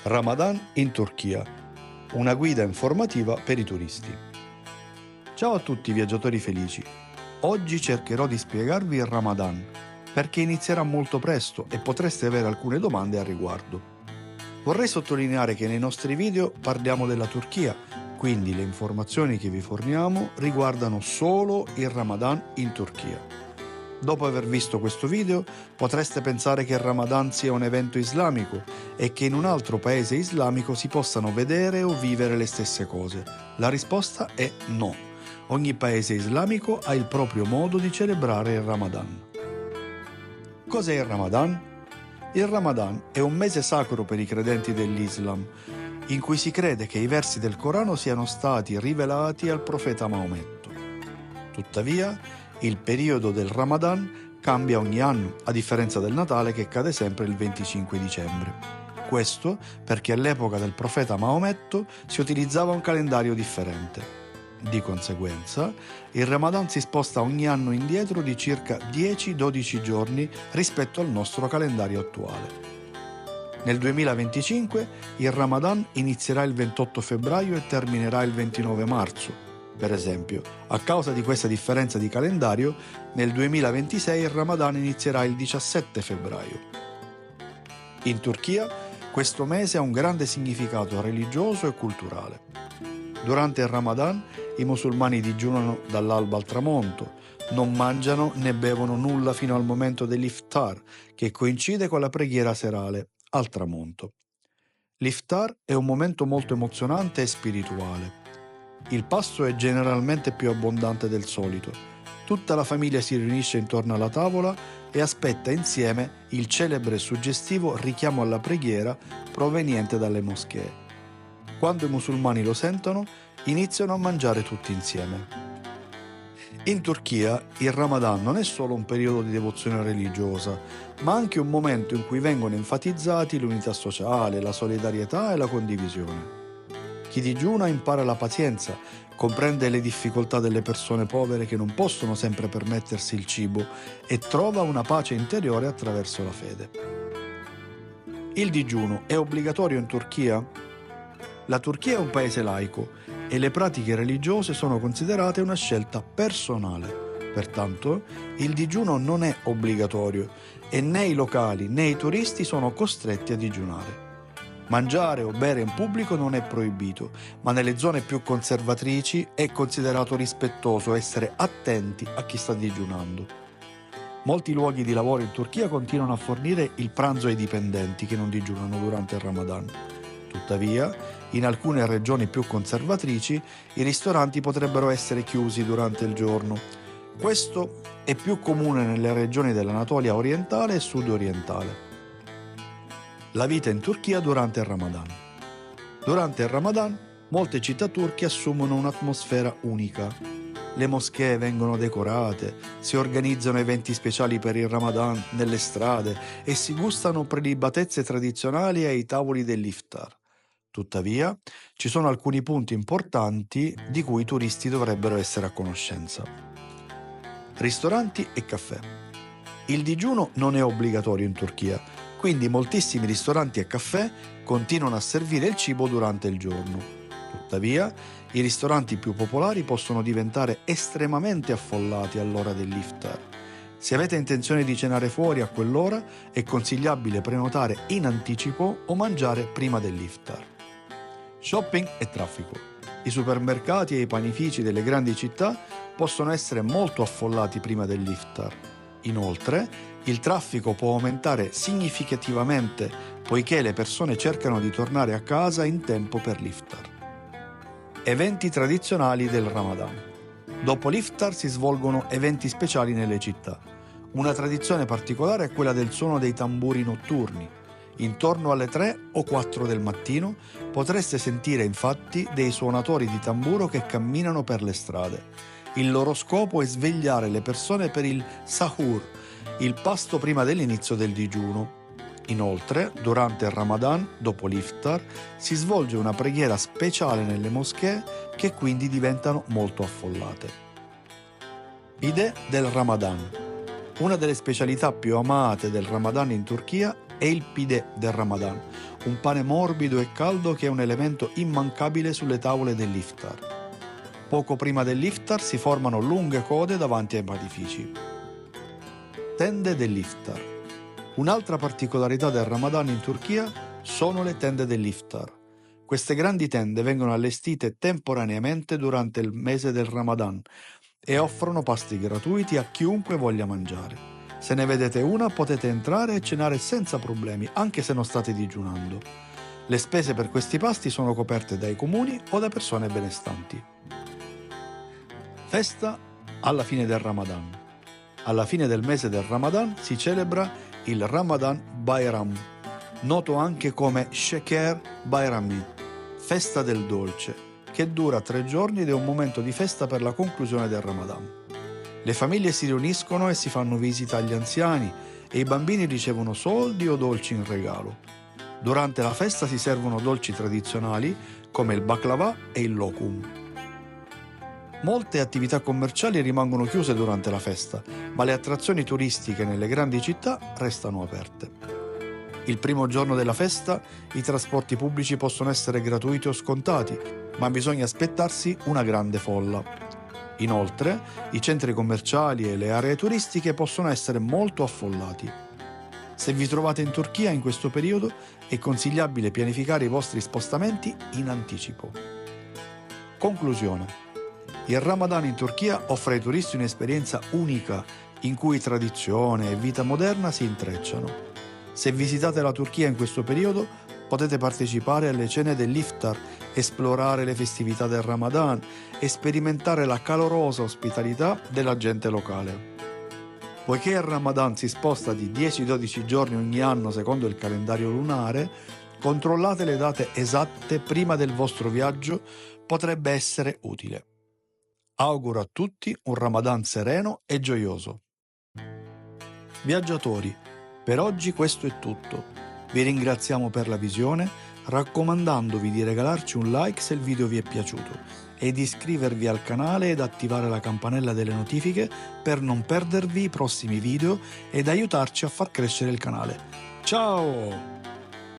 Ramadan in Turchia, una guida informativa per i turisti. Ciao a tutti viaggiatori felici. Oggi cercherò di spiegarvi il Ramadan, perché inizierà molto presto e potreste avere alcune domande al riguardo. Vorrei sottolineare che nei nostri video parliamo della Turchia, quindi le informazioni che vi forniamo riguardano solo il Ramadan in Turchia. Dopo aver visto questo video, potreste pensare che il Ramadan sia un evento islamico e che in un altro paese islamico si possano vedere o vivere le stesse cose. La risposta è no. Ogni paese islamico ha il proprio modo di celebrare il Ramadan. Cos'è il Ramadan? Il Ramadan è un mese sacro per i credenti dell'Islam, in cui si crede che i versi del Corano siano stati rivelati al profeta Maometto. Tuttavia, il periodo del Ramadan cambia ogni anno, a differenza del Natale che cade sempre il 25 dicembre. Questo perché all'epoca del profeta Maometto si utilizzava un calendario differente. Di conseguenza, il Ramadan si sposta ogni anno indietro di circa 10-12 giorni rispetto al nostro calendario attuale. Nel 2025 il Ramadan inizierà il 28 febbraio e terminerà il 29 marzo. Per esempio, a causa di questa differenza di calendario, nel 2026 il Ramadan inizierà il 17 febbraio. In Turchia, questo mese ha un grande significato religioso e culturale. Durante il Ramadan, i musulmani digiunano dall'alba al tramonto, non mangiano né bevono nulla fino al momento dell'iftar, che coincide con la preghiera serale, al tramonto. L'iftar è un momento molto emozionante e spirituale. Il pasto è generalmente più abbondante del solito. Tutta la famiglia si riunisce intorno alla tavola e aspetta insieme il celebre e suggestivo richiamo alla preghiera proveniente dalle moschee. Quando i musulmani lo sentono, iniziano a mangiare tutti insieme. In Turchia il Ramadan non è solo un periodo di devozione religiosa, ma anche un momento in cui vengono enfatizzati l'unità sociale, la solidarietà e la condivisione. Chi digiuna impara la pazienza, comprende le difficoltà delle persone povere che non possono sempre permettersi il cibo e trova una pace interiore attraverso la fede. Il digiuno è obbligatorio in Turchia? La Turchia è un paese laico e le pratiche religiose sono considerate una scelta personale. Pertanto, il digiuno non è obbligatorio e né i locali né i turisti sono costretti a digiunare. Mangiare o bere in pubblico non è proibito, ma nelle zone più conservatrici è considerato rispettoso essere attenti a chi sta digiunando. Molti luoghi di lavoro in Turchia continuano a fornire il pranzo ai dipendenti che non digiunano durante il Ramadan. Tuttavia, in alcune regioni più conservatrici, i ristoranti potrebbero essere chiusi durante il giorno. Questo è più comune nelle regioni dell'Anatolia orientale e sud-orientale. La vita in Turchia durante il Ramadan. Durante il Ramadan, molte città turche assumono un'atmosfera unica. Le moschee vengono decorate, si organizzano eventi speciali per il Ramadan nelle strade e si gustano prelibatezze tradizionali ai tavoli dell'iftar. Tuttavia, ci sono alcuni punti importanti di cui i turisti dovrebbero essere a conoscenza. Ristoranti e caffè. Il digiuno non è obbligatorio in Turchia, quindi moltissimi ristoranti e caffè continuano a servire il cibo durante il giorno. Tuttavia, i ristoranti più popolari possono diventare estremamente affollati all'ora dell'iftar. Se avete intenzione di cenare fuori a quell'ora, è consigliabile prenotare in anticipo o mangiare prima dell'iftar. Shopping e traffico. I supermercati e i panifici delle grandi città possono essere molto affollati prima dell'iftar. Inoltre, il traffico può aumentare significativamente poiché le persone cercano di tornare a casa in tempo per l'iftar. Eventi tradizionali del Ramadan. Dopo l'iftar si svolgono eventi speciali nelle città. Una tradizione particolare è quella del suono dei tamburi notturni. Intorno alle 3 o 4 del mattino potreste sentire infatti dei suonatori di tamburo che camminano per le strade. Il loro scopo è svegliare le persone per il sahur, il pasto prima dell'inizio del digiuno. Inoltre, durante il Ramadan, dopo l'iftar, si svolge una preghiera speciale nelle moschee che quindi diventano molto affollate. Idee del Ramadan. Una delle specialità più amate del Ramadan in Turchia è il pide del Ramadan, un pane morbido e caldo che è un elemento immancabile sulle tavole dell'iftar. Poco prima dell'iftar si formano lunghe code davanti ai panifici. Tende dell'iftar. Un'altra particolarità del Ramadan in Turchia sono le tende dell'iftar. Queste grandi tende vengono allestite temporaneamente durante il mese del Ramadan e offrono pasti gratuiti a chiunque voglia mangiare. Se ne vedete una potete entrare e cenare senza problemi, anche se non state digiunando. Le spese per questi pasti sono coperte dai comuni o da persone benestanti. Festa alla fine del Ramadan. Alla fine del mese del Ramadan si celebra il Ramadan Bayram, noto anche come Sheker Bayrami, festa del dolce, che dura 3 giorni ed è un momento di festa per la conclusione del Ramadan. Le famiglie si riuniscono e si fanno visita agli anziani e i bambini ricevono soldi o dolci in regalo. Durante la festa si servono dolci tradizionali come il baklava e il lokum. Molte attività commerciali rimangono chiuse durante la festa, ma le attrazioni turistiche nelle grandi città restano aperte. Il primo giorno della festa i trasporti pubblici possono essere gratuiti o scontati, ma bisogna aspettarsi una grande folla. Inoltre, i centri commerciali e le aree turistiche possono essere molto affollati. Se vi trovate in Turchia in questo periodo, è consigliabile pianificare i vostri spostamenti in anticipo. Conclusione. Il Ramadan in Turchia offre ai turisti un'esperienza unica in cui tradizione e vita moderna si intrecciano. Se visitate la Turchia in questo periodo, potete partecipare alle cene dell'Iftar, esplorare le festività del Ramadan e sperimentare la calorosa ospitalità della gente locale. Poiché il Ramadan si sposta di 10-12 giorni ogni anno secondo il calendario lunare, controllate le date esatte prima del vostro viaggio, potrebbe essere utile. Auguro a tutti un Ramadan sereno e gioioso. Viaggiatori, per oggi questo è tutto. Vi ringraziamo per la visione, raccomandandovi di regalarci un like se il video vi è piaciuto e di iscrivervi al canale ed attivare la campanella delle notifiche per non perdervi i prossimi video ed aiutarci a far crescere il canale. Ciao!